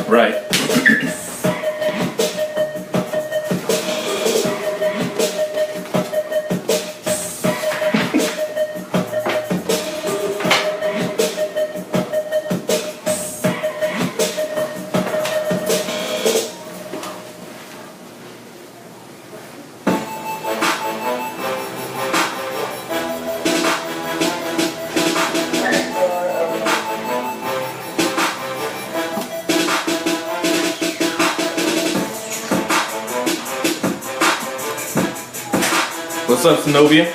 Right. What's up, Zenobia?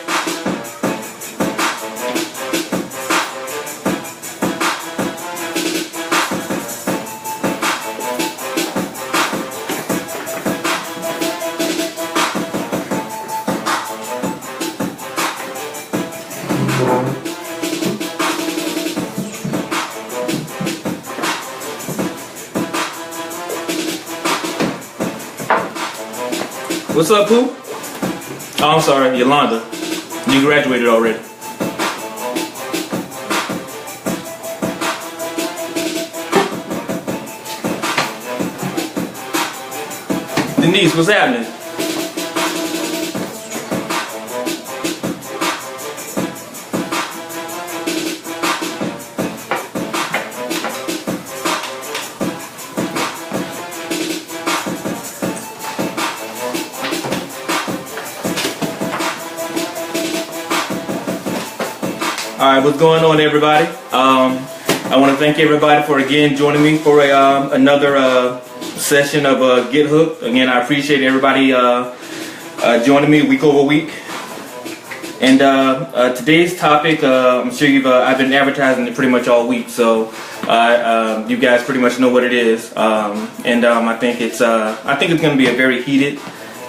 What's up, Pooh? Oh, I'm sorry, Yolanda. You graduated already. Denise, what's happening? Alright, what's going on, everybody? I want to thank everybody for again joining me for another session of Get Hooked. Again, I appreciate everybody joining me week over week. And today's topic, I'm sure I've been advertising it pretty much all week, so you guys pretty much know what it is. I think it's going to be a very heated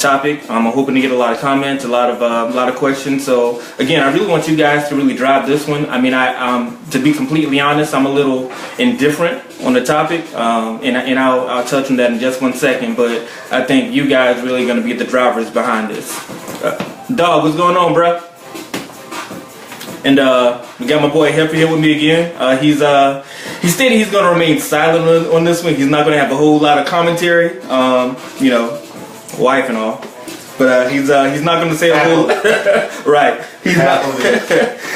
topic. I'm hoping to get a lot of comments, a lot of questions. So again, I really want you guys to really drive this one. I mean, to be completely honest, I'm a little indifferent on the topic, and I'll touch on that in just 1 second. But I think you guys really going to be the drivers behind this. Dog, what's going on, bruh? And we got my boy Heifer here with me again. He stated he's going to remain silent on this one. He's not going to have a whole lot of commentary. You know, wife and all, but he's not going to say a whole right. He's not,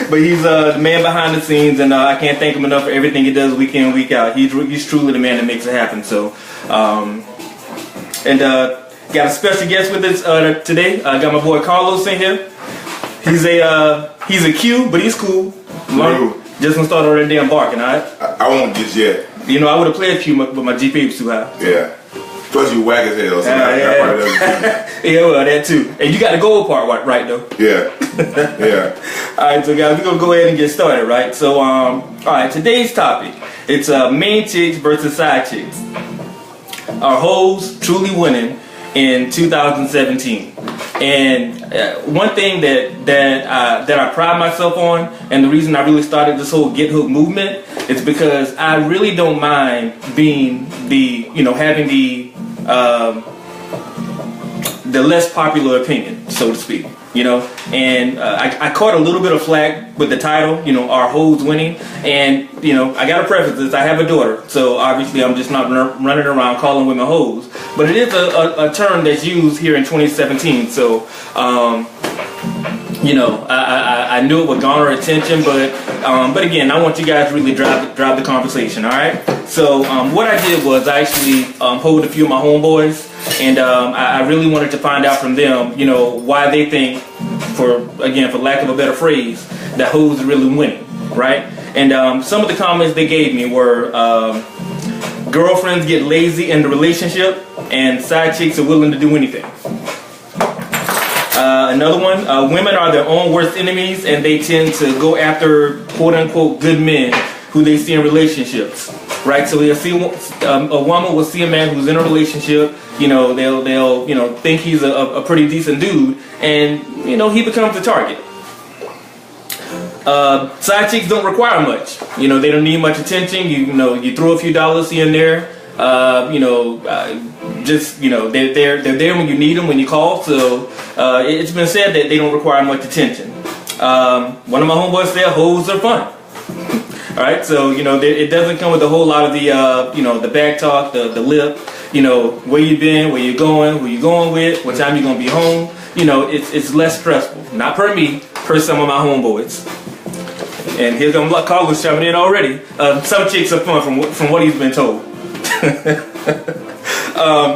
but he's the man behind the scenes, and I can't thank him enough for everything he does week in, week out. He's truly the man that makes it happen. So, got a special guest with us today. I got my boy Carlos in here. He's a Q, but he's cool. Just gonna start already damn barking, alright? I won't just yet. You know, I would have played Q, but my GPA was too high. Yeah. Plus you whack as hell, so yeah, well, that too. And you got the gold part right though. Yeah. Yeah. Alright, so guys, we're gonna go ahead and get started, right? So alright, today's topic, it's main chicks versus side chicks. Are hoes truly winning in 2017? And one thing that I pride myself on, and the reason I really started this whole Get Hooked movement, is because I really don't mind being having the less popular opinion, so to speak. And I caught a little bit of flack with the title, Are Hoes Winning? And, I gotta preface this, I have a daughter, so obviously I'm just not running around calling women hoes. But it is a term that's used here in 2017, so, I knew it would garner attention, but again, I want you guys to really drive the conversation, alright? So, what I did was I actually polled a few of my homeboys, and I really wanted to find out from them, why they think for lack of a better phrase, that hoes are really winning, right? And some of the comments they gave me were, girlfriends get lazy in the relationship, and side chicks are willing to do anything. Another one, women are their own worst enemies, and they tend to go after quote-unquote good men who they see in relationships, right? So they'll see a woman will see a man who's in a relationship, they'll think he's a pretty decent dude, and he becomes a target. Side chicks don't require much. They don't need much attention. You throw a few dollars here and there. They're there when you need them, when you call. So it's been said that they don't require much attention. One of my homeboys said hoes are fun. All right, so it doesn't come with a whole lot of the back talk, the lip. Where you been, where you going, who you going with, what time you gonna be home. It's less stressful. Not per me, per some of my homeboys. And here come Carlos chiming in already. Some chicks are fun from what he's been told.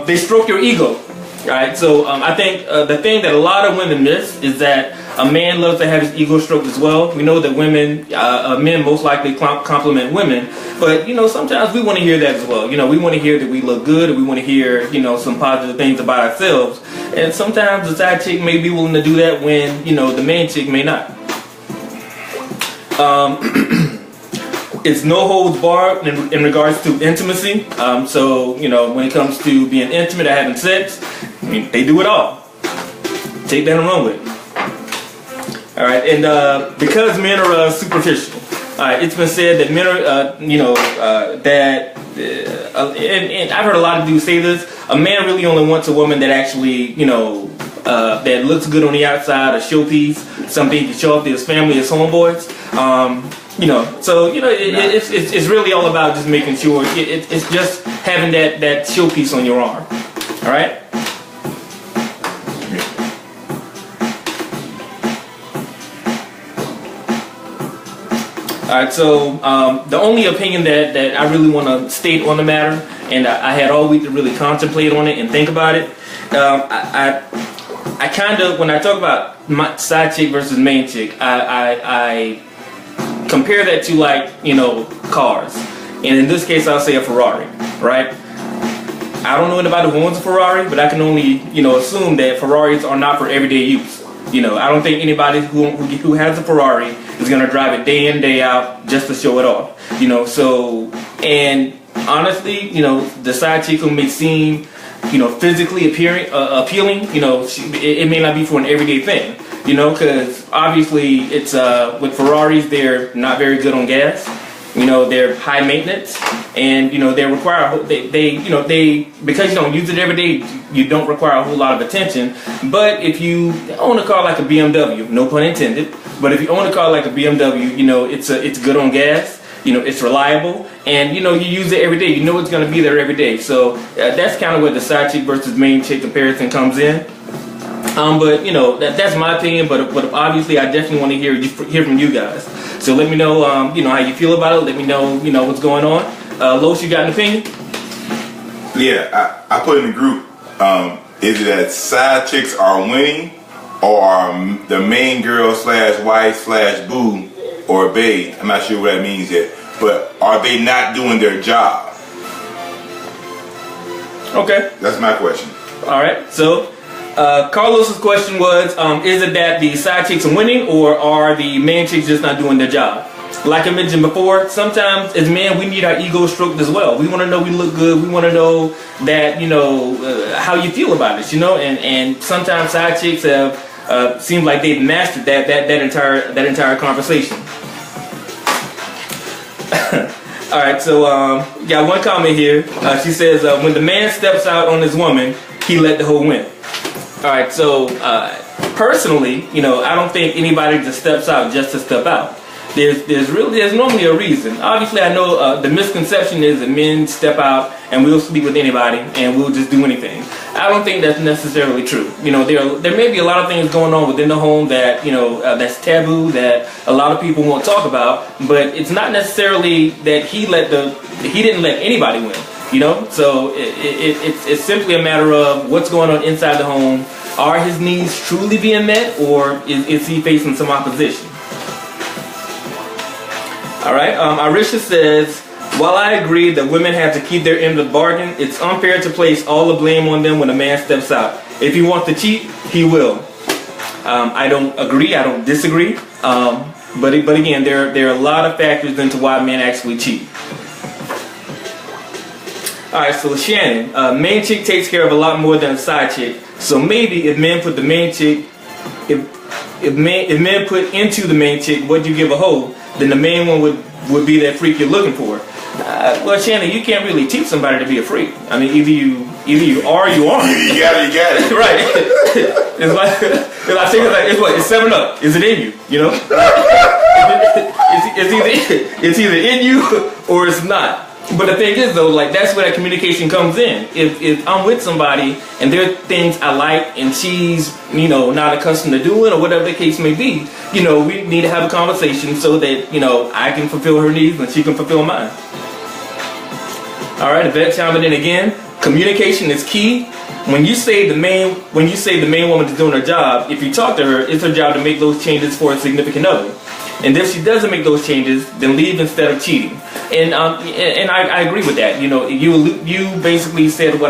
They stroke your ego, right? So I think the thing that a lot of women miss is that a man loves to have his ego stroked as well. We know that men most likely compliment women, but sometimes we want to hear that as well. We want to hear that we look good, and we want to hear some positive things about ourselves. And sometimes the side chick may be willing to do that when the main chick may not. It's no holds barred in regards to intimacy. So when it comes to being intimate or having sex, they do it all. Take that and run with it. All right, and because men are superficial, it's been said that men are, and I've heard a lot of dudes say this. A man really only wants a woman that actually, that looks good on the outside, a showpiece, something he can show off to his family, his homeboys. It's really all about just making sure it's just having that showpiece on your arm. All right. All right. So the only opinion that I really want to state on the matter, and I had all week to really contemplate on it and think about it. I kind of, when I talk about my side chick versus main chick, I compare that to cars, and in this case I'll say a Ferrari, right? I don't know anybody who owns a Ferrari, but I can only assume that Ferraris are not for everyday use. I don't think anybody who has a Ferrari is going to drive it day in, day out just to show it off. So, and honestly, the side chick who may seem physically appealing, it may not be for an everyday thing. Because obviously it's with Ferraris, they're not very good on gas. They're high maintenance, and they require because you don't use it every day, you don't require a whole lot of attention. But if you own a car like a BMW, no pun intended, but if you own a car like a BMW, it's good on gas. It's reliable, and you use it every day. It's going to be there every day. So that's kind of where the side chick versus main chick comparison comes in. But that's my opinion. But obviously, I definitely want to hear from you guys. So let me know, how you feel about it. Let me know, what's going on. Los, you got an opinion? Yeah, I put in the group. Is it that side chicks are winning, or are the main girl / wife / boo or babe? I'm not sure what that means yet. But are they not doing their job? Okay. That's my question. All right. So Carlos's question was, is it that the side chicks are winning, or are the main chicks just not doing their job? Like I mentioned before, sometimes as men we need our ego stroked as well. We want to know we look good. We want to know that how you feel about it. And sometimes side chicks have seems like they've mastered that entire conversation. All right, so got one comment here. She says, when the man steps out on his woman, he let the hoe win. All right, so personally, I don't think anybody just steps out just to step out. There's normally a reason. Obviously, I know the misconception is that men step out and we'll sleep with anybody and we'll just do anything. I don't think that's necessarily true. There may be a lot of things going on within the home that that's taboo, that a lot of people won't talk about. But it's not necessarily that he didn't let anybody win. So it's simply a matter of what's going on inside the home. Are his needs truly being met, or is he facing some opposition? All right, Arisha says, while I agree that women have to keep their end of the bargain, it's unfair to place all the blame on them when a man steps out. If he wants to cheat, he will. I don't agree, I don't disagree. But again, there are a lot of factors into why men actually cheat. Alright, so Shannon, main chick takes care of a lot more than a side chick. So maybe if men put the main chick, if men put into the main chick what you give a hoe, then the main one would be that freak you're looking for. Well, Shannon, you can't really teach somebody to be a freak. I mean, either you are or you aren't. You got it. Right. It's like, I think it's what? It's 7-Up. Is it in you? You know? It's either in you or it's not. But the thing is, though, like, that's where that communication comes in. If I'm with somebody and there are things I like and she's, not accustomed to doing or whatever the case may be, we need to have a conversation so that, I can fulfill her needs and she can fulfill mine. All right, Yvette chiming in again. Communication is key. When you say the main woman is doing her job, if you talk to her, it's her job to make those changes for a significant other. And if she doesn't make those changes, then leave instead of cheating. And I agree with that. You basically said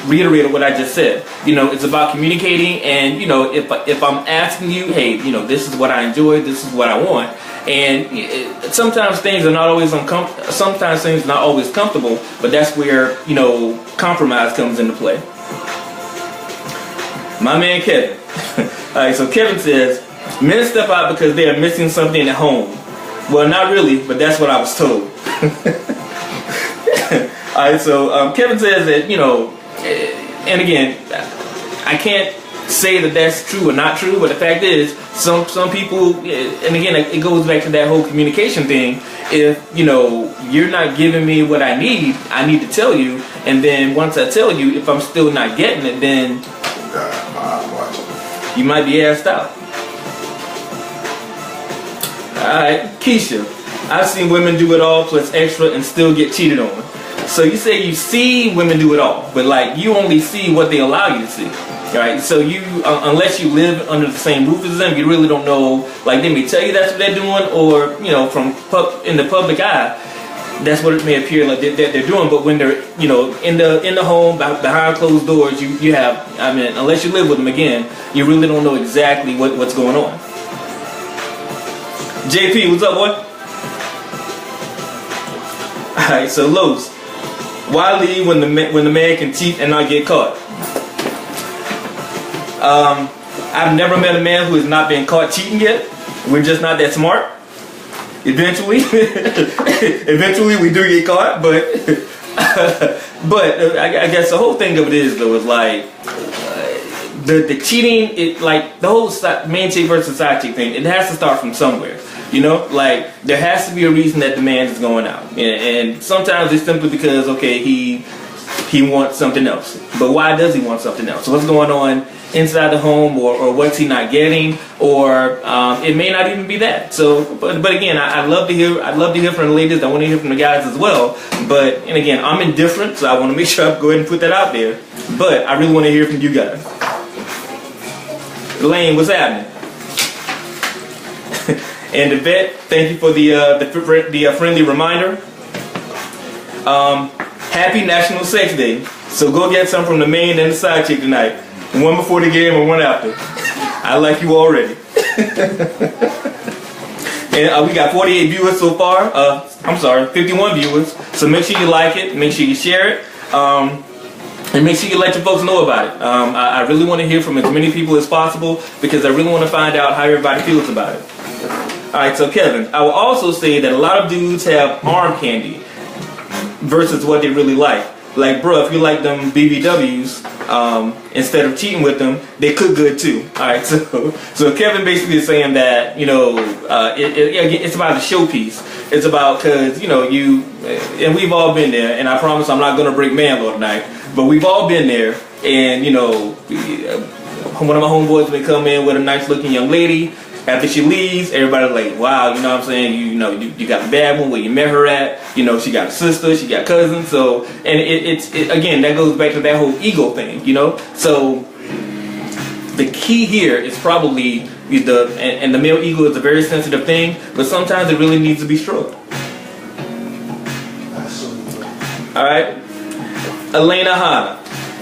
reiterated what I just said. It's about communicating, and if I'm asking you, hey, this is what I enjoy, this is what I want, and sometimes things are not always sometimes things are not always comfortable, but that's where compromise comes into play. My man Kevin. All right, so Kevin says, men step out because they are missing something at home. Well, not really, but that's what I was told. Alright, so Kevin says that, and again, I can't say that that's true or not true, but the fact is, some people, and again, it goes back to that whole communication thing. If, you're not giving me what I need to tell you, and then once I tell you, if I'm still not getting it, then you might be asked out. Alright, Keisha. I've seen women do it all plus extra and still get cheated on. So you say you see women do it all, but like you only see what they allow you to see. Right? So you, unless you live under the same roof as them, you really don't know. Like they may tell you that's what they're doing, or in the public eye, that's what it may appear like they're doing. But when they're in the home behind closed doors, you have, unless you live with them, again, you really don't know exactly what's going on. JP, what's up, boy? Alright, so Los, why leave when the man can cheat and not get caught? I've never met a man who has not been caught cheating yet. We're just not that smart. Eventually we do get caught, but I guess the whole thing of it is though is like the cheating. It like the whole main chick versus side chick thing. It has to start from somewhere. Like there has to be a reason that the man is going out, and sometimes it's simply because he wants something else. But why does he want something else? So what's going on inside the home, or what's he not getting, or it may not even be that. So, but again, I'd love to hear from the ladies. I want to hear from the guys as well. But and again, I'm indifferent, so I want to make sure I go ahead and put that out there. But I really want to hear from you guys. Elaine, what's happening? And Yvette, thank you for the friendly reminder. Happy National Sex Day. So go get some from the main and the side chick tonight. One before the game and one after. I like you already. And we got 48 viewers so far. 51 viewers. So make sure you like it. Make sure you share it. And make sure you let your folks know about it. I really want to hear from as many people as possible because I really want to find out how everybody feels about it. Alright, so Kevin, I will also say that a lot of dudes have arm candy versus what they really like. Like, bro, if you like them BBWs, instead of cheating with them, they cook good too. Alright, so Kevin basically is saying that, it's about the showpiece. It's about, because, and we've all been there, and I promise I'm not going to break man law tonight, but we've all been there, and, one of my homeboys may come in with a nice looking young lady. After she leaves, everybody's like, wow, you know what I'm saying? You got a bad one where you met her at. She got a sister, she got cousins. So, and it's again, that goes back to that whole ego thing, So, the key here is probably the male ego is a very sensitive thing, but sometimes it really needs to be stroked. All right, Elena Hanna.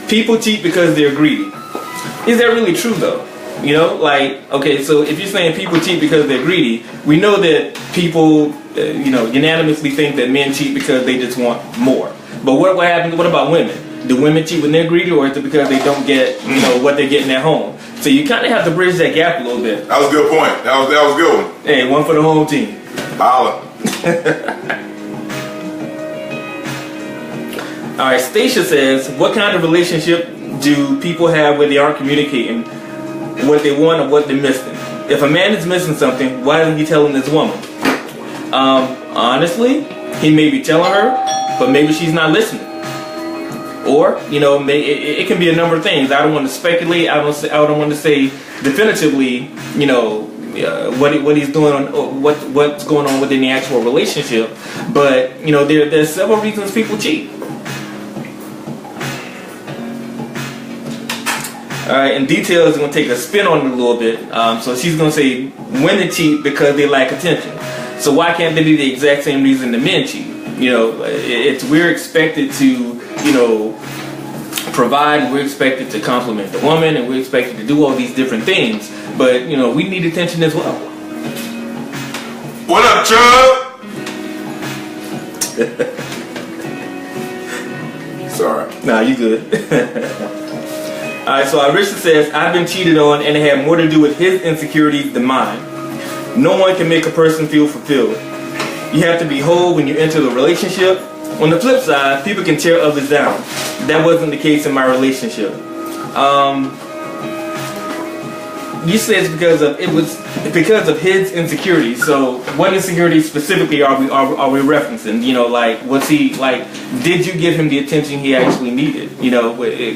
People cheat because they're greedy. Is that really true though? You know, like, okay, so if you're saying people cheat because they're greedy, we know that people, unanimously think that men cheat because they just want more. But what happens? What about women? Do women cheat when they're greedy, or is it because they don't get, what they're getting at home? So you kind of have to bridge that gap a little bit. That was a good point. That was a good one. Hey, one for the home team. Holla. All right, Stacia says, what kind of relationship do people have where they aren't communicating what they want or what they're missing? If a man is missing something, why isn't he telling this woman? Honestly, he may be telling her, but maybe she's not listening. Or, it can be a number of things. I don't want to speculate. I don't want to say definitively, what he's doing or what's going on within the actual relationship. But, there's several reasons people cheat. Alright, and Detail is going to take a spin on it a little bit. So she's going to say women cheat because they lack attention. So why can't they be the exact same reason the men cheat? We're expected to, provide, and we're expected to compliment the woman, and we're expected to do all these different things. But, we need attention as well. What up, Chubb? Sorry. Nah, you good. Alright, so Arisha says, I've been cheated on and it had more to do with his insecurities than mine. No one can make a person feel fulfilled. You have to be whole when you enter the relationship. On the flip side, people can tear others down. That wasn't the case in my relationship. You said it's because of his insecurities. So what insecurities specifically are we referencing? Was he like? Did you give him the attention he actually needed?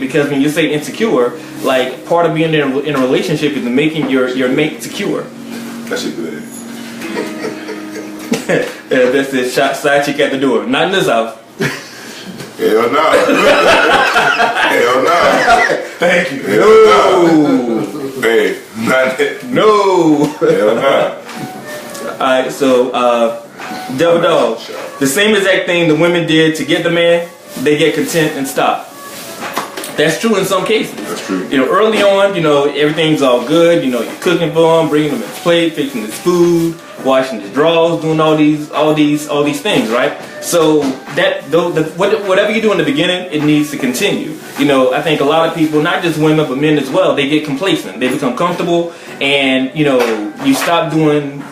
Because when you say insecure, like part of being in a relationship is making your mate secure. That shit good. That's the side chick at the door. Not in this house. Hell no. Hell no. Thank you. Hell no. Hey, not it. No. Hell no. Alright, so Devil Dog. The same exact thing the women did to get the man, they get content and stop. That's true in some cases. That's true. Early on, everything's all good. You're cooking for him, bringing him his plate, fixing his food, washing his drawers, doing all these things, right? So whatever you do in the beginning, it needs to continue. I think a lot of people, not just women but men as well, they get complacent. They become comfortable, and you stop doing.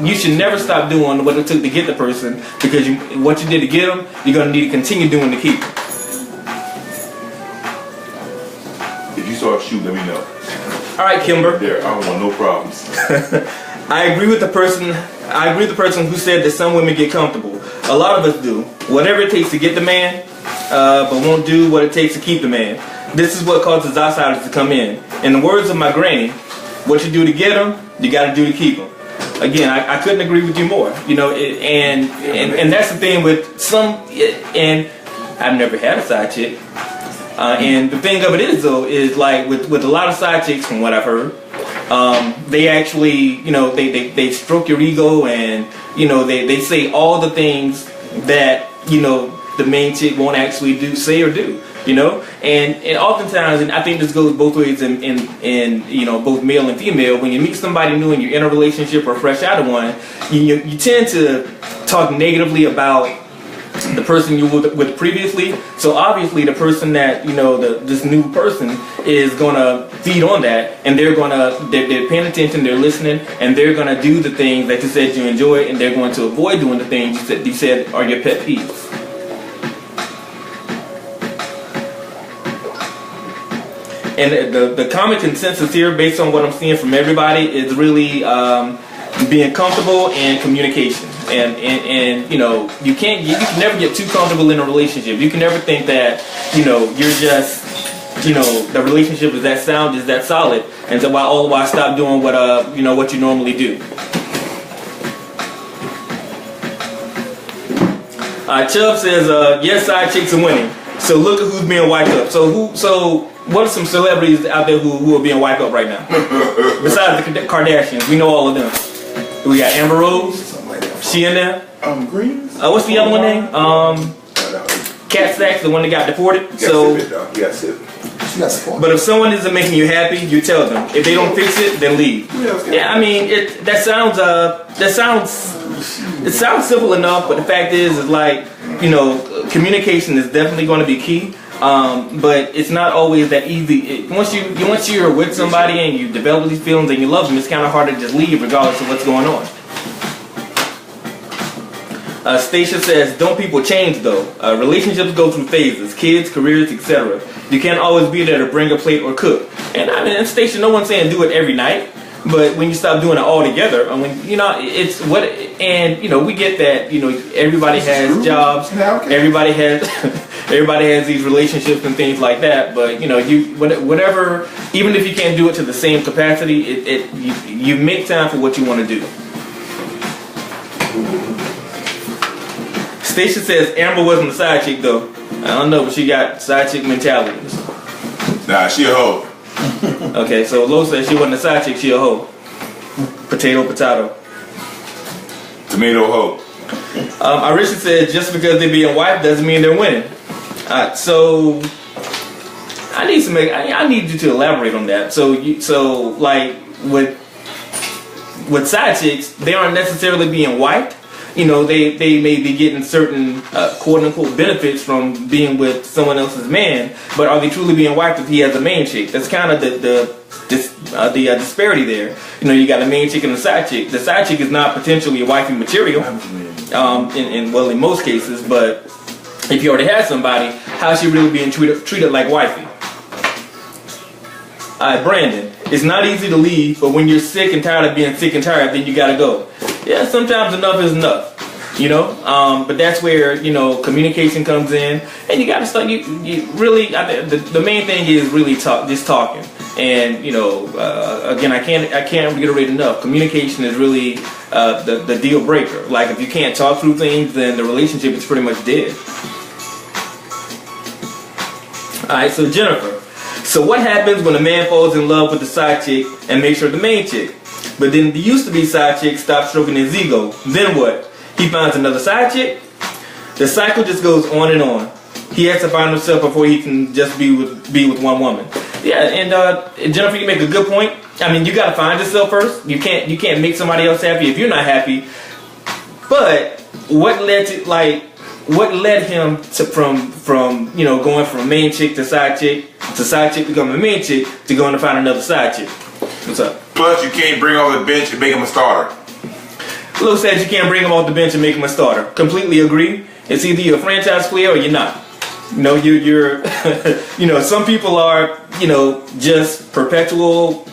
You should never stop doing what it took to get the person, because what you did to get them, you're gonna need to continue doing to keep them. If you saw a shoe, let me know. All right, Kimber. There, I don't want no problems. I agree with the person who said that some women get comfortable. A lot of us do. Whatever it takes to get the man, but won't do what it takes to keep the man. This is what causes outsiders to come in. In the words of my granny, what you do to get them, you got to do to keep them. Again, I couldn't agree with you more. And that's the thing with some. And I've never had a side chick. And the thing of it is, though, is like with a lot of side chicks, from what I've heard, they actually, they stroke your ego, and they say all the things that the main chick won't actually say or do. And oftentimes, and I think this goes both ways in both male and female. When you meet somebody new and you're in a relationship or fresh out of one, you tend to talk negatively about the person you were with previously. So obviously the person that this new person is gonna feed on that, and they're paying attention, they're listening, and they're gonna do the things that you said you enjoy, and they're going to avoid doing the things you said are your pet peeves. And the common consensus here, based on what I'm seeing from everybody, is really being comfortable and communication. And you can never get too comfortable in a relationship. You can never think that you're just the relationship is that sound, is that solid, and so why stop doing what you normally do. Chubb says yes, side chicks are winning. So look at who's being wiped up. So what are some celebrities out there who are being wiped up right now? Besides the Kardashians, we know all of them. We got Amber Rose. She in there. Greens. What's the other one name? Cat Stacks, the one that got deported. But if someone isn't making you happy, you tell them. If they don't fix it, then leave. Yeah, I mean, it sounds simple enough, but the fact is like, you know, communication is definitely going to be key. But it's not always that easy. Once you're with somebody and you develop these feelings and you love them, it's kind of hard to just leave regardless of what's going on. Stacia says, don't people change though? Relationships go through phases, kids, careers, etc. You can't always be there to bring a plate or cook. And I mean, Stacia, no one's saying do it every night, but when you stop doing it all together, I mean, you know, it's what, and you know, we get that, you know, everybody has jobs, everybody has these relationships and things like that, but you know, whatever, even if you can't do it to the same capacity, you make time for what you want to do. Stacia says Amber wasn't a side chick though. I don't know, but she got side chick mentality. Nah, she a hoe. Okay, so Lo says she wasn't a side chick, she a hoe. Potato, potato. Tomato hoe. Arisha said just because they're being wiped doesn't mean they're winning. So I need you to elaborate on that. So like with side chicks, they aren't necessarily being wiped. You know, they may be getting certain quote unquote benefits from being with someone else's man, but are they truly being wiped if he has a main chick? That's kind of the disparity there. You know, you got a main chick and a side chick. The side chick is not potentially wifey material, in most cases, but if you already have somebody, how's she really being treated like wifey? Brandon, it's not easy to leave, but when you're sick and tired of being sick and tired, then you gotta go. Yeah, sometimes enough is enough, you know. But that's where, you know, communication comes in, and you gotta start. You really, the main thing is really talking. And you know, again, I can't reiterate enough. Communication is really the deal breaker. Like if you can't talk through things, then the relationship is pretty much dead. All right, so Jennifer. So what happens when a man falls in love with the side chick and makes her the main chick? But then the used to be side chick stops stroking his ego. Then what? He finds another side chick? The cycle just goes on and on. He has to find himself before he can just be with one woman. Yeah, and Jennifer, you make a good point. I mean, you gotta find yourself first. You can't make somebody else happy if you're not happy. But what led him to from you know, going from main chick to side chick becoming a main chick to going to find another side chick? What's up? Plus, you can't bring off the bench and make him a starter. Lil says you can't bring him off the bench and make him a starter. Completely agree. It's either you're a franchise player or you're not. You know, you're you know, some people are, you know, just perpetual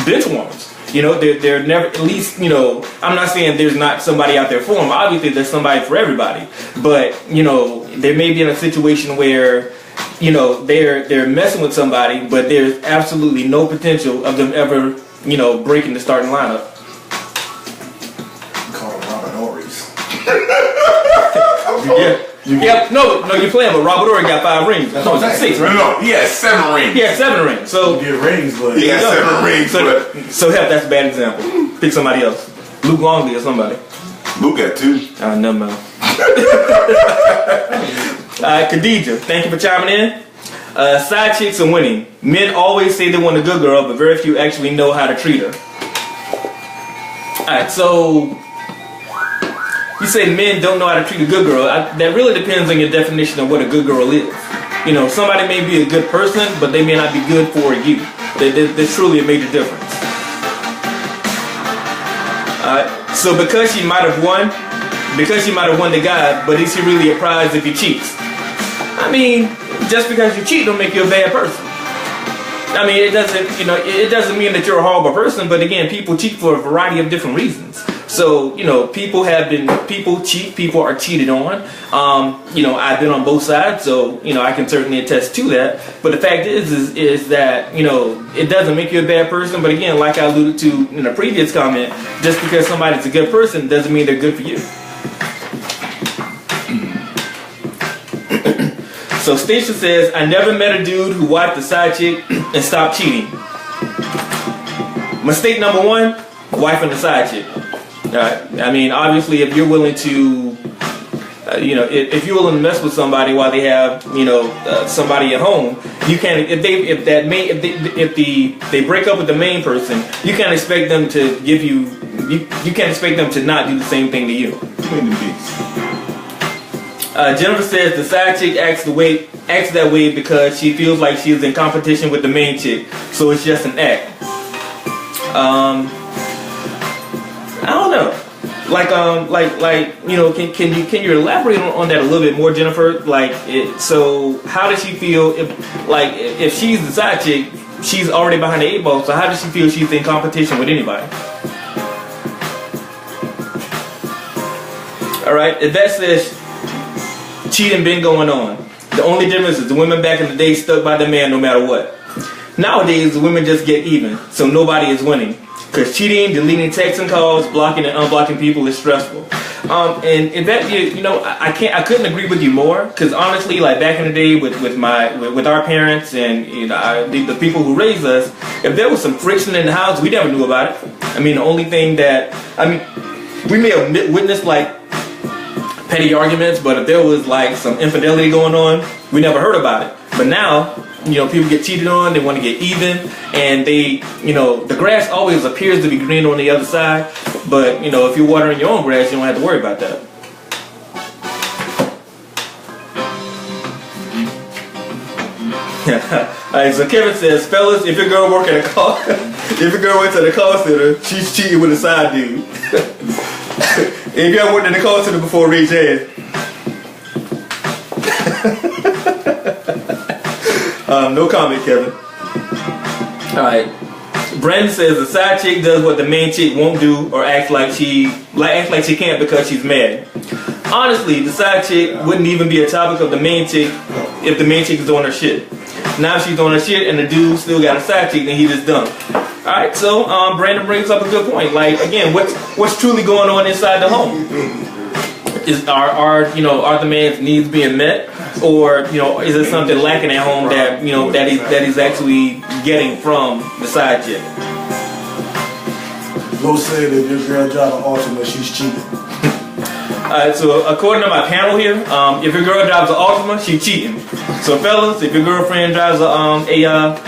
bench warmers. You know, they're never, at least, you know, I'm not saying there's not somebody out there for them. Obviously, there's somebody for everybody. But, you know, they may be in a situation where, you know, they're messing with somebody, but there's absolutely no potential of them ever, you know, breaking the starting lineup. Call them Robert Ory's. Yeah. No, you're playing, but Robert Ory got 5 rings. That's No, 6, right? No, he has 7 rings. He has 7 rings. So You get rings, but He has 7 rings, but so help, that's a bad example. Pick somebody else. Luke Longley or somebody. Luke got 2. Never mind. Khadija, thank you for chiming in. Side chicks are winning. Men always say they want a good girl, but very few actually know how to treat her. Alright, so you say men don't know how to treat a good girl. That really depends on your definition of what a good girl is. You know, somebody may be a good person, but they may not be good for you. There's truly a major difference. So because she might have won the guy, but is he really a prize if he cheats? I mean, just because you cheat don't make you a bad person. I mean, it doesn't mean that you're a horrible person, but again, people cheat for a variety of different reasons. So, you know, people cheat, people are cheated on. You know, I've been on both sides, so, you know, I can certainly attest to that. But the fact is that, you know, it doesn't make you a bad person. But again, like I alluded to in a previous comment, just because somebody's a good person doesn't mean they're good for you. So Stacia says, I never met a dude who wiped the side chick and stopped cheating. Mistake number one, wiping the side chick. I mean, obviously, if you're willing to, if you're willing to mess with somebody while they have, somebody at home, you can't. If they break up with the main person, you can't expect them to give you. You can't expect them to not do the same thing to you. Jennifer says the side chick acts that way because she feels like she is in competition with the main chick, so it's just an act. I don't know. Can you elaborate on that a little bit more, Jennifer? So how does she feel if she's the side chick, she's already behind the 8 ball, so how does she feel she's in competition with anybody? Alright, if that says cheating been going on. The only difference is the women back in the day stuck by the man no matter what. Nowadays, the women just get even, so nobody is winning. Because cheating, deleting texts and calls, blocking and unblocking people is stressful. And that, I couldn't agree with you more. Because honestly, like back in the day with our parents and the people who raised us, if there was some friction in the house, we never knew about it. I mean, the only thing we may have witnessed like petty arguments, but if there was like some infidelity going on, we never heard about it. But now, people get cheated on, they want to get even, and the grass always appears to be green on the other side, but, if you're watering your own grass, you don't have to worry about that. Alright, so Kevin says, fellas, if your girl works at a call center, she's cheating with a side dude. If you ever worked in the call center before, raise your hand. No comment, Kevin. Alright. Brandon says the side chick does what the main chick won't do or acts like she can't because she's mad. Honestly, the side chick wouldn't even be a topic of the main chick if the main chick is doing her shit. Now if she's doing her shit and the dude still got a side chick, then he just dumb. Alright, so Brandon brings up a good point. Like, again, what's truly going on inside the home? Are the man's needs being met, or is it something lacking at home that that he's actually getting from the side chick? Lo said if your girl drive an Altima, she's cheating. Alright, so according to my panel here, if your girl drives an Altima, she's cheating. So fellas, if your girlfriend drives an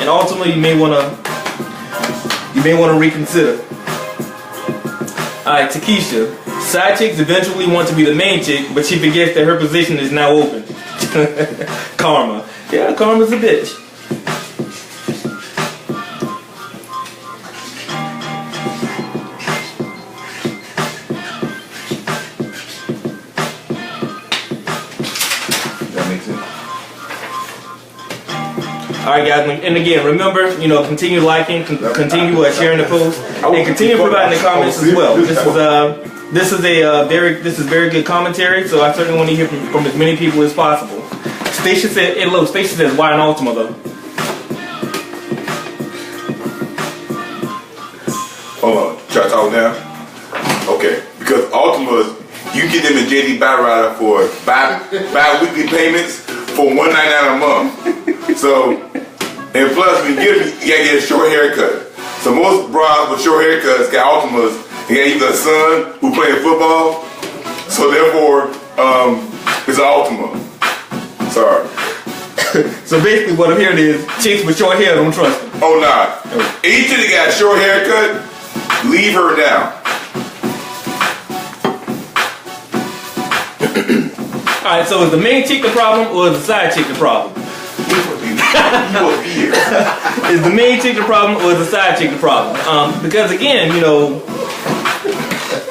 Altima, you may want to reconsider. Alright, Takesha. Side chicks eventually want to be the main chick, but she forgets that her position is now open. Karma. Yeah, karma's a bitch. That makes sense. Alright guys, and again, remember, continue liking, continue sharing the post, and continue providing the comments as well. This is very good commentary, so I certainly want to hear from as many people as possible. Stacia says, why an Altima though? Hold on, try to talk now? Okay, because Altimas, you get them in JD Batrider for bi-weekly payments for $199 a month. So, and plus, when you get them, you gotta get a short haircut. So most bras with short haircuts got Altimas. They got either a son who playing football, so therefore, it's an Altima. Sorry. So basically what I'm hearing is, chicks with short hair don't trust them. Oh nah. Each of them got a short haircut, leave her now. Alright, so is the main chick the problem or is the side chick the problem? Is the main chick the problem or is the side chick the problem? Because again,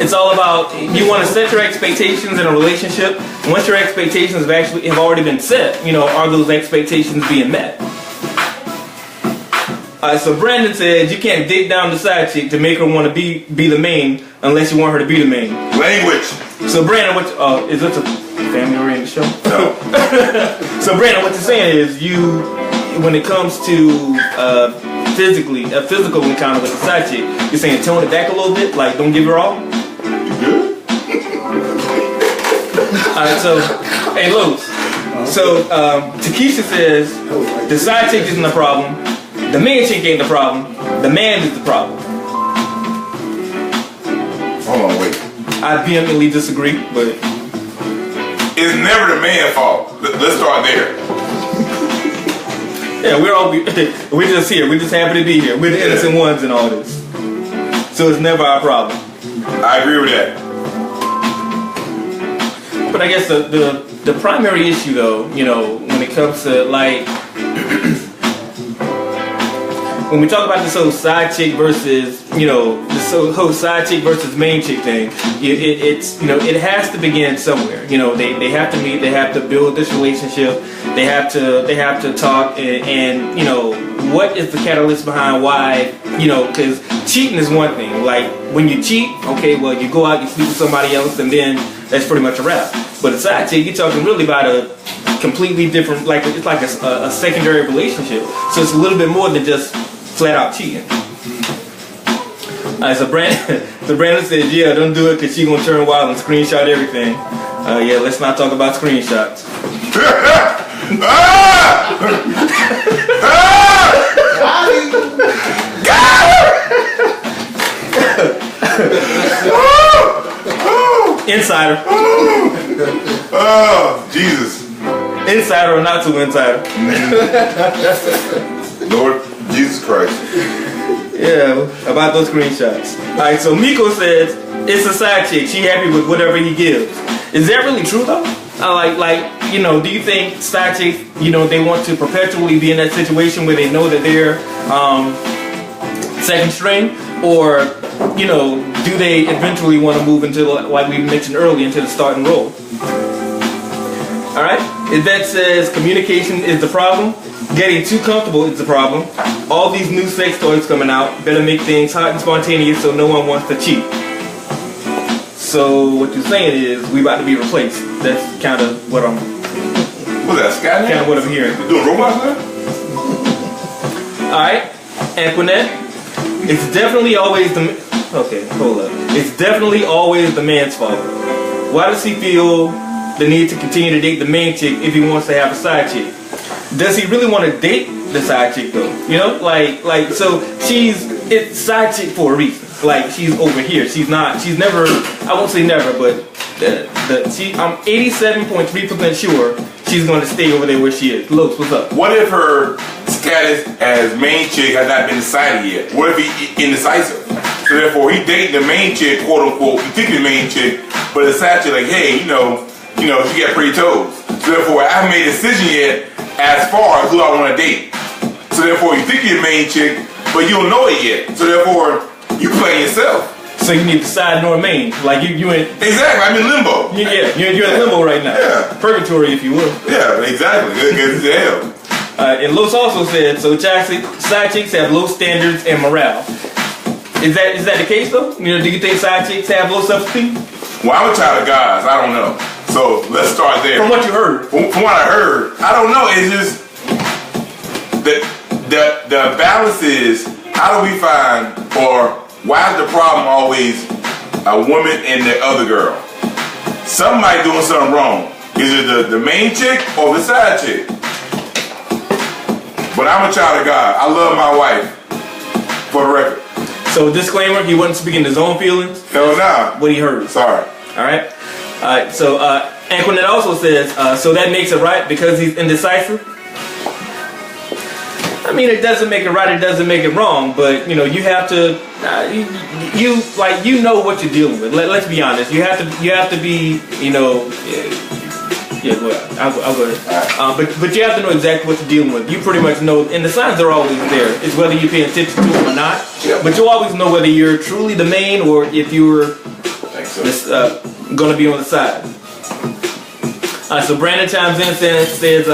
it's all about, you want to set your expectations in a relationship. Once your expectations have already been set, are those expectations being met? Alright, so Brandon said you can't dig down the side chick to make her want to be the main unless you want her to be the main. Language. So Brandon, is this a family-oriented show? No. So Brandon, what you're saying is when it comes to a physical encounter with the side chick, you're saying tone it back a little bit, like don't give her all? You good? Alright, so, hey Luz, So Takesha says the side chick isn't the problem. The main chick ain't the problem. The man is the problem. Hold on, wait. I vehemently disagree, but it's never the man's fault. Let's start there. Yeah, we're just here. We're just happy to be here. We're the innocent ones in all this. So it's never our problem. I agree with that. But I guess the primary issue, though, you know, when it comes to like when we talk about this whole side chick versus, you know, this whole side chick versus main chick thing, it's, you know, it has to begin somewhere. You know, they have to meet, they have to build this relationship, they have to talk, and you know, what is the catalyst behind why, you know, because cheating is one thing. Like when you cheat, okay, well you go out, you sleep with somebody else, and then that's pretty much a wrap. But a side chick, you're talking really about a completely different, like it's like a secondary relationship. So it's a little bit more than just flat out cheating. So Brandon says, yeah, don't do it because she's gonna turn wild and screenshot everything. Yeah, let's not talk about screenshots. Insider. Oh, Jesus. Insider or not too insider. Lord Jesus Christ. Yeah, about those screenshots. Alright, so Miko says it's a side chick. She happy with whatever he gives. Is that really true though? Like, you know, do you think side chicks, you know, they want to perpetually be in that situation where they know that they're second string, or, you know, do they eventually want to move into, like we mentioned earlier, into the starting role? Alright, Yvette says communication is the problem. Getting too comfortable is the problem. All these new sex toys coming out better make things hot and spontaneous so no one wants to cheat. So what you're saying is we about to be replaced. That's kind of what I'm. What's that, Sky? Kind of what I'm hearing. You doing robots now? All right, Antoinette. It's definitely always the. Okay, hold up. It's definitely always the man's fault. Why does he feel the need to continue to date the main chick if he wants to have a side chick? Does he really want to date the side chick though? You know, like so it's side chick for a reason. Like she's over here. She's never, I won't say never, but I'm 87.3% sure she's going to stay over there where she is. Los, what's up? What if her status as main chick has not been decided yet? What if he indecisive? So therefore he dating the main chick, quote unquote, he thinking the main chick, but the side chick like, hey, you know, she got pretty toes. So therefore I haven't made a decision yet as far as who I want to date. So therefore you think you're the main chick, but you don't know it yet. So therefore you playing yourself. So you need the side nor main. Like you in. Exactly, I'm in limbo. You're in limbo right now. Yeah. Purgatory, if you will. Yeah, exactly. Good as hell. And Los also said, so side chicks have low standards and morale. Is that the case though? You know, do you think side chicks have low self-esteem? Well, I'm a child of guys. I don't know. So let's start there. From what you heard. From what I heard, I don't know. It's just the balance is, how do we find, or why is the problem always a woman and the other girl? Somebody doing something wrong. Is it the main chick or the side chick? But I'm a child of God. I love my wife. For the record. So disclaimer, he wasn't speaking his own feelings. Hell nah. What he heard. Sorry. Alright. Alright, so Antoinette also says, so that makes it right because he's indecisive? I mean, it doesn't make it right, it doesn't make it wrong, but you know, you have to, you know what you're dealing with. Let's be honest. You have to be, you know, I'll go ahead. But you have to know exactly what you're dealing with. You pretty much know, and the signs are always there. It's whether you're paying attention to them or not. Yeah. But you always know whether you're truly the main or if you're going to be on the side. So Brandon chimes in and says,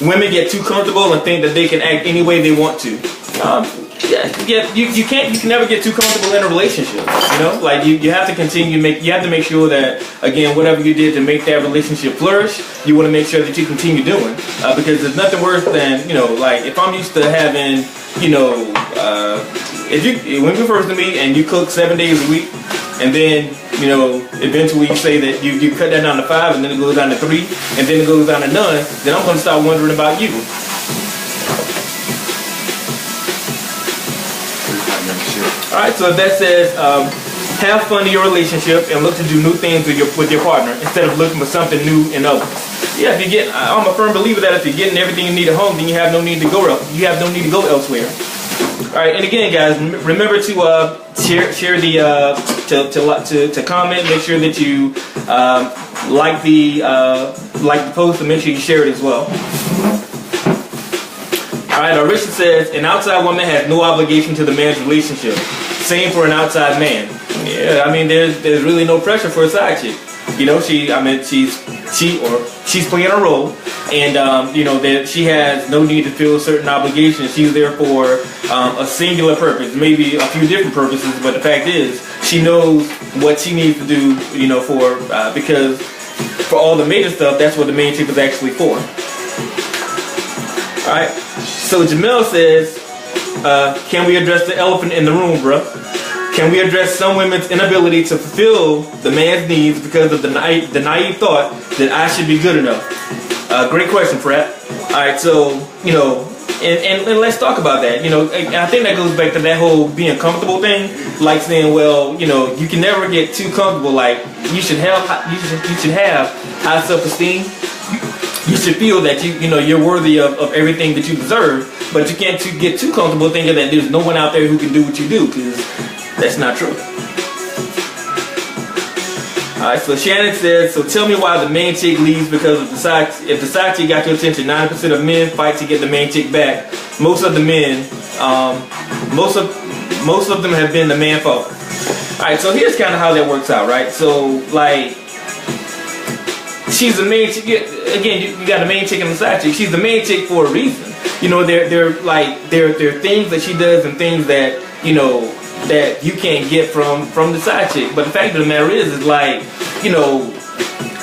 women get too comfortable and think that they can act any way they want to. You can never get too comfortable in a relationship. You know, like you have to continue you have to make sure that, again, whatever you did to make that relationship flourish, you want to make sure that you continue doing, because there's nothing worse than, you know, like if I'm used to having, you know, when we first meet and you cook 7 days a week, and then, you know, eventually you say that you cut that down to 5, and then it goes down to 3, and then it goes down to none, then I'm going to start wondering about you. Alright, so if that says, have fun in your relationship and look to do new things with your partner instead of looking for something new in others. Yeah, I'm a firm believer that if you're getting everything you need at home, then you have no need to go elsewhere. All right, and again, guys, remember to share the to comment. Make sure that you like the post, and make sure you share it as well. All right, Arisha says an outside woman has no obligation to the man's relationship. Same for an outside man. Yeah, I mean, there's really no pressure for a side chick. You know, she's playing a role, and you know that she has no need to feel certain obligations. She's there for a singular purpose, maybe a few different purposes, but the fact is, she knows what she needs to do. You know, because for all the major stuff, that's what the main chick is actually for. All right. So Jamel says, "Can we address the elephant in the room, bruh? Can we address some women's inability to fulfill the man's needs because of the naive thought that I should be good enough?" Great question, Pratt. Alright, so, you know, and let's talk about that. You know, and I think that goes back to that whole being comfortable thing. Like saying, well, you know, you can never get too comfortable. Like, you should have high self-esteem. You should feel that you're worthy of everything that you deserve, but you can't get too comfortable thinking that there's no one out there who can do what you do, because that's not true. Alright, so Shannon says, so tell me why the main chick leaves because of if the side chick got your attention. 90% of men fight to get the main chick back. Most of the men, most of them have been the man fault. Alright, so here's kind of how that works out, right? So, like, she's the main chick. Again, you got the main chick and the side chick. She's the main chick for a reason. You know, there are things that she does and things that, you know, that you can't get from the side chick. But the fact of the matter is like, you know,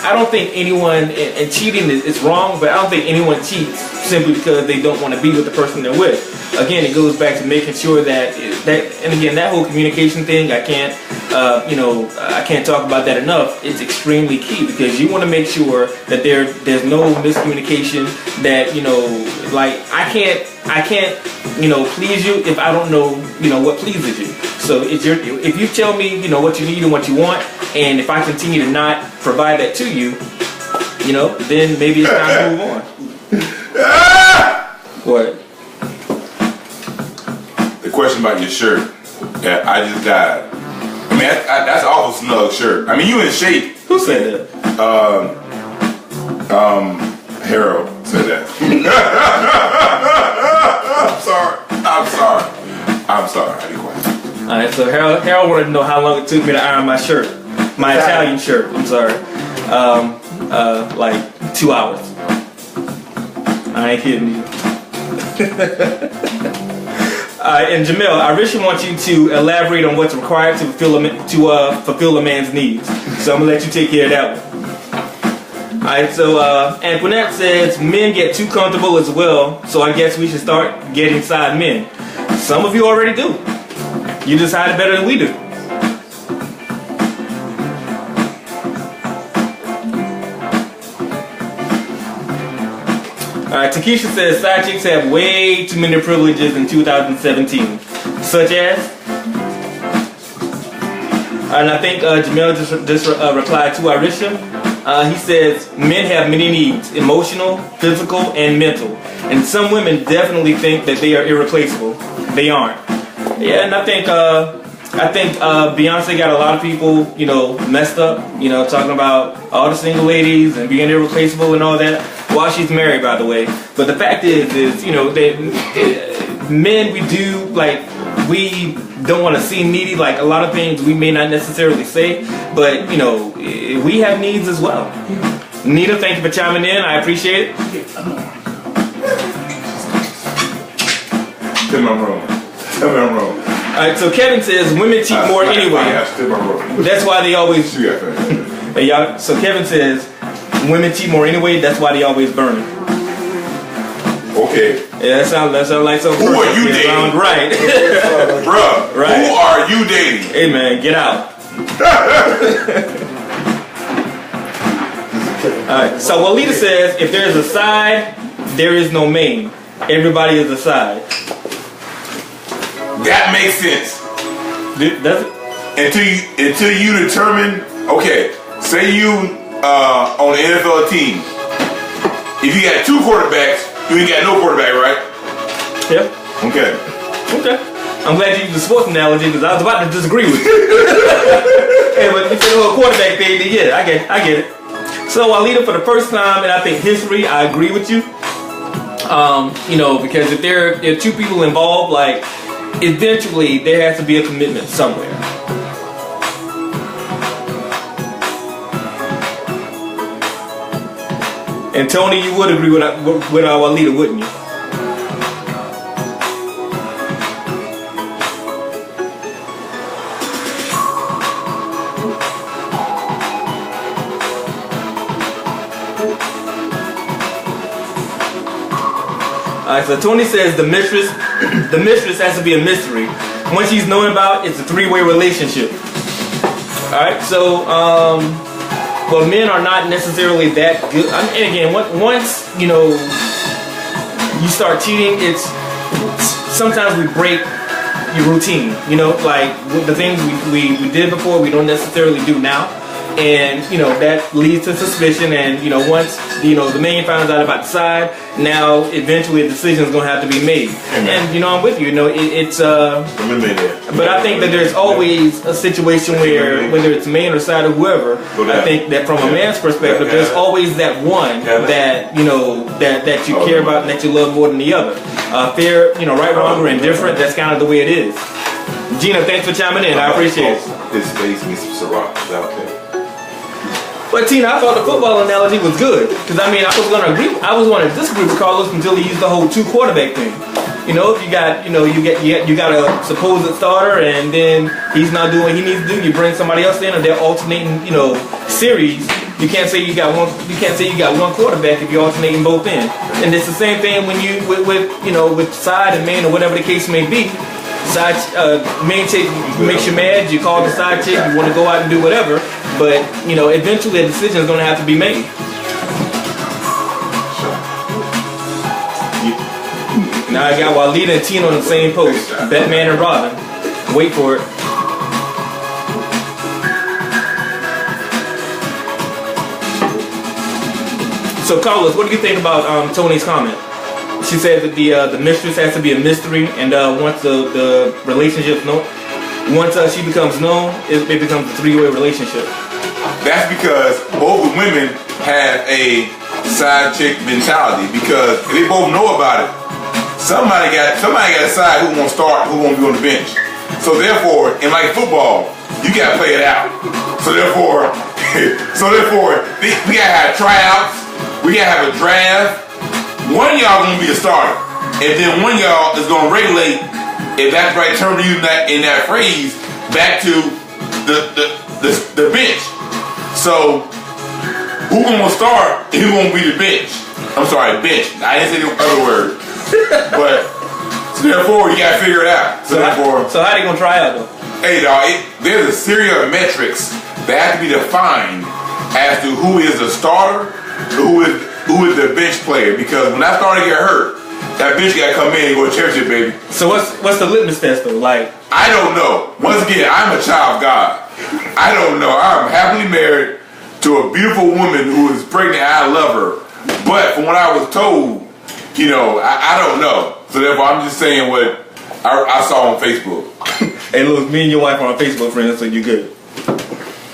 I don't think anyone, and cheating is wrong, but I don't think anyone cheats simply because they don't want to be with the person they're with. Again, it goes back to making sure that and again, that whole communication thing, I can't talk about that enough. It's extremely key because you want to make sure that there's no miscommunication, that, you know, like, I can't, you know, please you if I don't know, you know, what pleases you. So if you tell me, you know, what you need and what you want, and if I continue to not provide that to you, you know, then maybe it's time to move on. What? The question about your shirt that I just got. I mean, that's an awful snug shirt. I mean, you in shape. Who said that? Harold said that. I'm sorry. I be quiet. Alright, so Harold wanted to know how long it took me to iron my shirt. My Italian shirt, I'm sorry. Like 2 hours. I ain't kidding you. And Jamel, I really want you to elaborate on what's required to fulfill a man's needs. So I'm gonna let you take care of that one. Alright, so Antoinette says men get too comfortable as well, so I guess we should start getting side men. Some of you already do. You just hide it better than we do. Alright, Takesha says side chicks have way too many privileges in 2017. Such as? And I think Jamel just replied to Arisha. He says men have many needs: emotional, physical, and mental. And some women definitely think that they are irreplaceable. They aren't. Yeah, and I think Beyonce got a lot of people, you know, messed up, you know, talking about all the single ladies and being irreplaceable and all that, while she's married, by the way. But the fact is, you know, that men, we don't want to seem needy. Like, a lot of things we may not necessarily say, but, you know, we have needs as well. Nita, thank you for chiming in. I appreciate it. Tell me I'm wrong. Alright, so Kevin says women cheat more anyway. That's why they always. Hey, y'all. So Kevin says women cheat more anyway. That's why they always burn. Okay. Yeah, that sounds like something. Who are you dating? Right. Bruh. Right. Who are you dating? Hey man, get out. Alright, so Walida says, if there is a side, there is no main. Everybody is a side. That makes sense. Does it? Until you determine, okay, say you on the NFL team, if you got 2 quarterbacks, you ain't got no quarterback, right? Yeah. Okay. I'm glad you used the sports analogy because I was about to disagree with you. Hey, but if you're a quarterback thing, then yeah, I get it. So Walida, for the first time in I think history, I agree with you. You know, because if there are 2 people involved, like eventually there has to be a commitment somewhere. And Tony, you would agree with Walida, wouldn't you? Alright, so Tony says the mistress has to be a mystery. Once she's known about, it's a 3-way relationship. Alright, so but men are not necessarily that good. And again, once you know you start cheating, it's sometimes we break your routine. You know, like the things we did before, we don't necessarily do now. And you know that leads to suspicion, and you know once you know the man finds out about the side, now eventually a decision is going to have to be made. And you know I'm with you. You know but I think that there's always a situation where whether it's man or side or whoever, I think that from a man's perspective, there's always that one that you know that you care about and that you love more than the other. Fair, you know, right, wrong, or indifferent. That's kind of the way it is. Gina, thanks for chiming in. I appreciate it. His face needs some Ciroc. Is that okay? But Tina, I thought the football analogy was good because I mean I was going to disagree with Carlos until he used the whole 2 quarterback thing. You know, if you got a supposed starter and then he's not doing what he needs to do, you bring somebody else in and they're alternating, you know, series. You can't say you got one quarterback if you're alternating both in. And it's the same thing when you with side and man or whatever the case may be. Side main chick makes you mad, you call the side chick, you want to go out and do whatever, but you know eventually a decision is going to have to be made. Now I got Walida and Tina on the same post, Batman and Robin. Wait for it. So Carlos, what do you think about Tony's comment? She said that the mistress has to be a mystery, and once the relationship's known, once she becomes known, it becomes a 3-way relationship. That's because both women have a side chick mentality. Because if they both know about it, somebody got to decide who won't start, who won't be on the bench. So therefore, in like football, you gotta play it out. So therefore, we gotta have tryouts, we gotta have a draft. One of y'all gonna be a starter, and then one of y'all is gonna regulate, if that's the right term to use in that phrase, back to the bench. So who gonna start and who gonna be the bench? I'm sorry, bench. I didn't say the other word. But so therefore you gotta figure it out. So how they gonna try out though? Hey dog, there's a series of metrics that have to be defined as to who is the starter, who is the bench player, because when that starter get hurt, that bench gotta come in and go cherish it, baby. So what's the litmus test though? Like I don't know. Once again, I'm a child of God. I don't know. I'm happily married to a beautiful woman who is pregnant. I love her, but from what I was told, you know, I don't know. So therefore, I'm just saying what I saw on Facebook. Hey, look, me and your wife are on Facebook friends, so you good.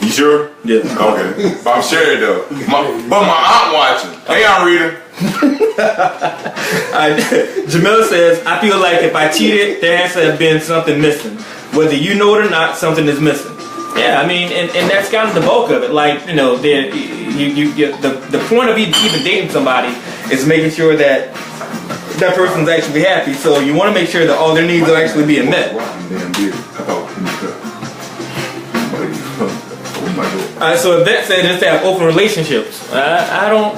You sure? Yeah. Okay. But I'm sharing though. But my aunt watching. Hey, Aunt Rita. Jamila says, I feel like if I cheated, there has to have been something missing. Whether you know it or not, something is missing. Yeah, I mean, and that's kind of the bulk of it. Like, you know, the point of even dating somebody is making sure that that person's actually happy. So you want to make sure that all their needs are actually being met. So if that said just to have open relationships, I don't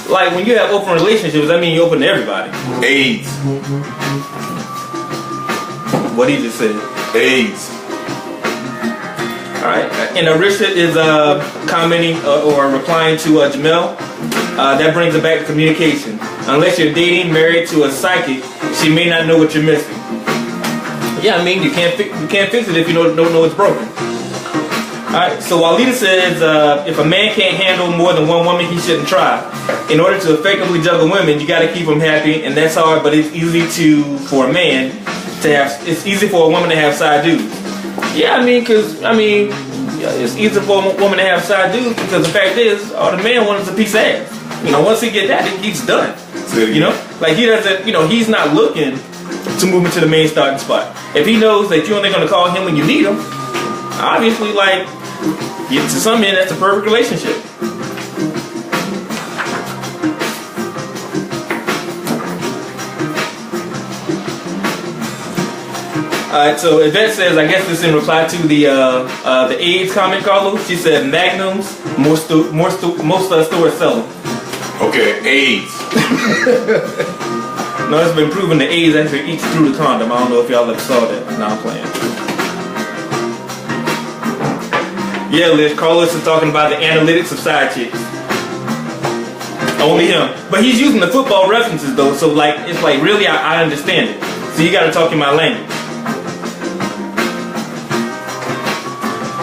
like when you have open relationships. That means you open to everybody. AIDS. What he just said. AIDS. right. And Arisha is commenting or replying to Jamel. That brings it back to communication. Unless you're dating, married to a psychic, she may not know what you're missing. Yeah, I mean, you can't fix it if you don't know it's broken. Alright, so Walida says, if a man can't handle more than one woman, he shouldn't try. In order to effectively juggle women, you gotta keep them happy, and that's hard, but it's easy for a man to have, it's easy for a woman to have side dudes. Yeah, I mean, it's easy for a woman to have side dudes because the fact is, all the man wants is a piece of ass. You know, once he get that, he's done. You know, like he doesn't, you know, he's not looking to move into the main starting spot. If he knows that you're only gonna call him when you need him, obviously, like, to some men, that's a perfect relationship. Alright, so Yvette says, I guess this is in reply to the AIDS comment, Carlos. She said, Magnums, most stores sell them. Okay, AIDS. No, it's been proven that AIDS actually eats through the condom. I don't know if y'all ever saw that. Nah, I'm playing. Yeah, Liz, Carlos is talking about the analytics of side chicks. Only him. But he's using the football references though, so like, it's like, really, I understand it. So you gotta talk in my language.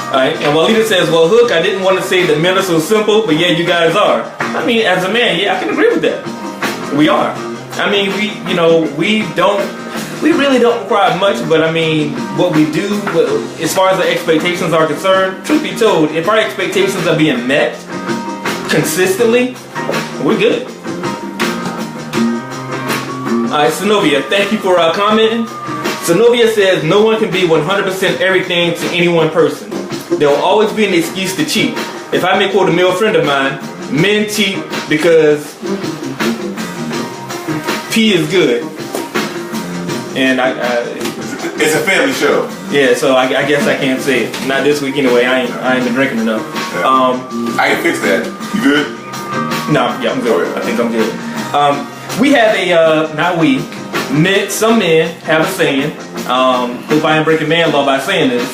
Alright, and Walida says, well, Hook, I didn't want to say that men are so simple, but yeah, you guys are. I mean, as a man, yeah, I can agree with that. We are. I mean, we really don't require much, but I mean, what we do, as far as the expectations are concerned, truth be told, if our expectations are being met consistently, we're good. Alright, Zenobia, thank you for commenting. Zenobia says, no one can be 100% everything to any one person. There will always be an excuse to cheat. If I may quote a male friend of mine, men cheat because P is good. And it's a family show. Yeah, so I guess I can't say it. Not this week anyway. I ain't been drinking enough. Yeah. I can fix that. You good? No, yeah, I'm good. I think I'm good. We have some men have a saying, hope I ain't breaking man law by saying this,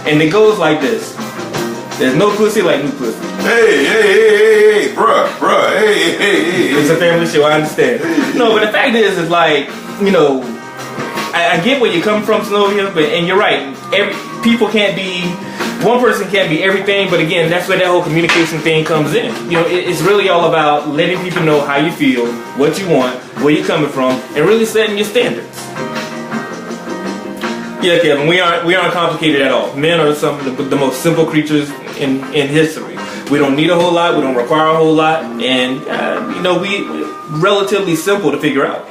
and it goes like this. There's no pussy like new pussy. Hey, bruh, hey. It's a family show, I understand. No, but the fact is like, you know, I get where you come from, Zenobia, and you're right. One person can't be everything, but again, that's where that whole communication thing comes in. You know, it's really all about letting people know how you feel, what you want, where you're coming from, and really setting your standards. Yeah, Kevin, we aren't complicated at all. Men are some of the most simple creatures in history. We don't need a whole lot, we don't require a whole lot, and you know, we're relatively simple to figure out.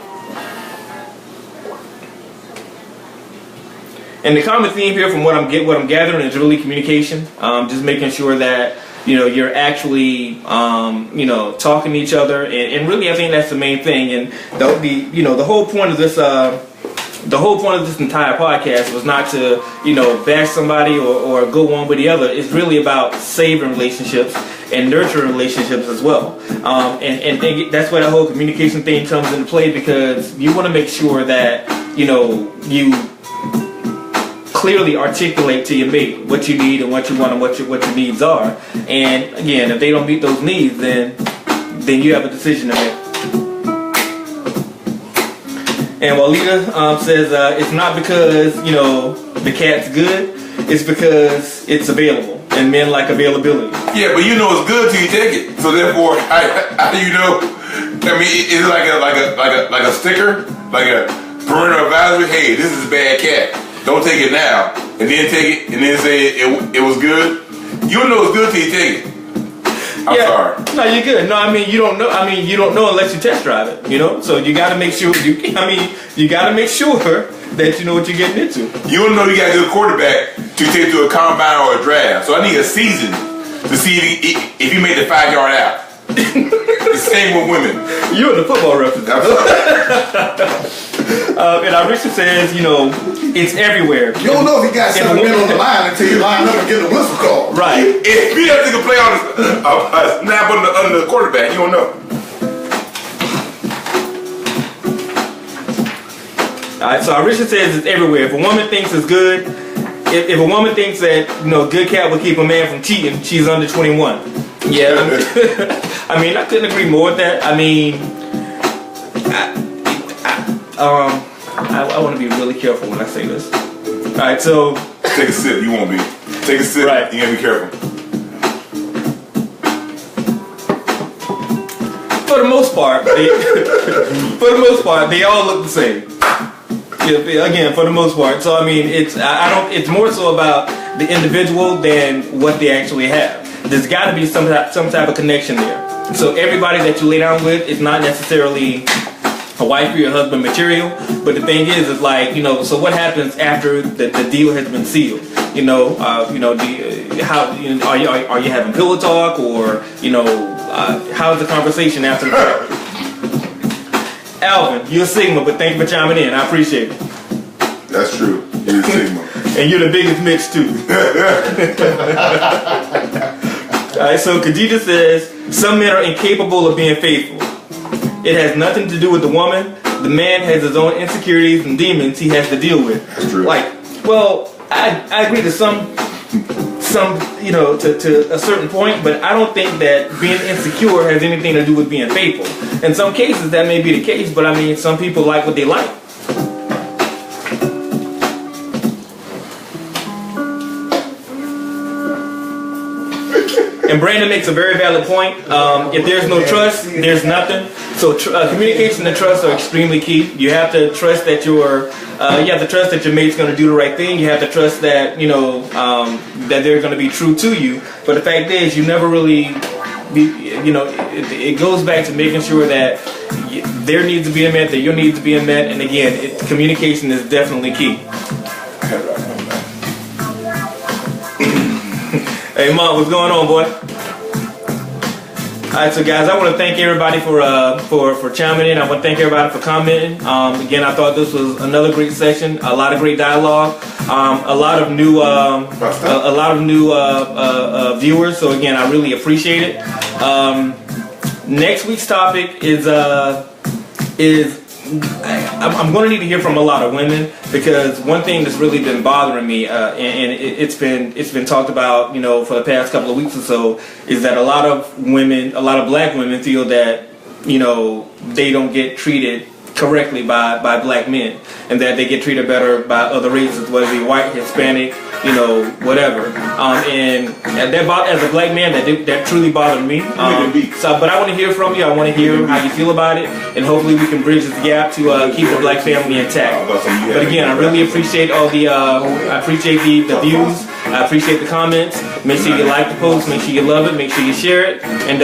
And the common theme here, from what I'm gathering, is really communication. Just making sure that, you know, you're actually you know, talking to each other, and really I think that's the main thing. And the whole point of this entire podcast was not to, you know, bash somebody or go one with the other. It's really about saving relationships and nurturing relationships as well. And that's where the whole communication thing comes into play, because you want to make sure that, you know, you clearly articulate to your mate what you need and what you want and what your needs are. And again, if they don't meet those needs, then you have a decision to make. And Walida says it's not because, you know, the cat's good, it's because it's available, and men like availability. Yeah, but you know it's good till you take it. So therefore, how do you know? I mean, it's like a sticker, like a parental advisory. Hey, this is a bad cat. Don't take it now, and then take it, and then say it was good. You don't know it's good till you take it. I'm sorry. No, you're good. No, I mean, you don't know. I mean, you don't know unless you test drive it. You know, so you got to make sure. You got to make sure that you know what you're getting into. You don't know you got a good quarterback to take to a combine or a draft. So I need a season to see if you made the 5-yard out. The same with women. You're the football reference. And Arisha says, you know, it's everywhere. You don't know if he got 7 men on the line until you line up and get a whistle call. Right. If he doesn't take a play on a snap under the quarterback, you don't know. Alright, so Arisha says it's everywhere. If a woman thinks it's good, if a woman thinks that good cat will keep a man from cheating, she's under 21. Yeah, I mean, I couldn't agree more with that. I mean, I want to be really careful when I say this. All right, so take a sip. You won't be. Take a sip. Right. You gotta be careful. For the most part, they all look the same. Yeah, again, for the most part. So I mean, it's more so about the individual than what they actually have. There's got to be some type of connection there. So everybody that you lay down with is not necessarily a wife or your husband material. But the thing is like, so what happens after the deal has been sealed? Are you having pillow talk, or how's the conversation after the fact? Alvin, you're a Sigma, but thank you for chiming in. I appreciate it. That's true. You're a Sigma. And you're the biggest Mitch too. Alright, so Khadija says, some men are incapable of being faithful. It has nothing to do with the woman. The man has his own insecurities and demons he has to deal with. That's true. I agree to some to a certain point, but I don't think that being insecure has anything to do with being faithful. In some cases that may be the case, but I mean, some people like what they like. And Brandon makes a very valid point. If there's no trust, there's nothing. So communication and trust are extremely key. You have to trust that you have to trust that your mate's going to do the right thing. You have to trust that that they're going to be true to you. But the fact is, you never really it goes back to making sure that their needs are being met, that your needs are being met. And again, communication is definitely key. Hey, Mom, what's going on, boy? Alright, so guys, I want to thank everybody for chiming in. I want to thank everybody for commenting. Again, I thought this was another great session. A lot of great dialogue. A lot of new viewers. So again, I really appreciate it. Next week's topic is I'm going to need to hear from a lot of women, because one thing that's really been bothering me, and it's been talked about, for the past couple of weeks or so, is that a lot of black women feel that, they don't get treated correctly by black men, and that they get treated better by other races, whether it be white, Hispanic, whatever. And that, as a black man, that truly bothered me. But I want to hear from you. I want to hear how you feel about it, and hopefully we can bridge this gap to keep the black family intact. But again, I really appreciate all the the views. I appreciate the comments. Make sure you like the post. Make sure you love it. Make sure you share it. And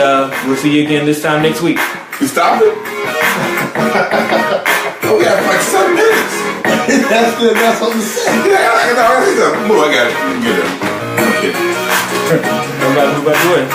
we'll see you again this time next week. You stopped it? Oh, we have like 7 minutes. That's what I'm saying. Yeah, I got it. Get it. Okay. What about doing?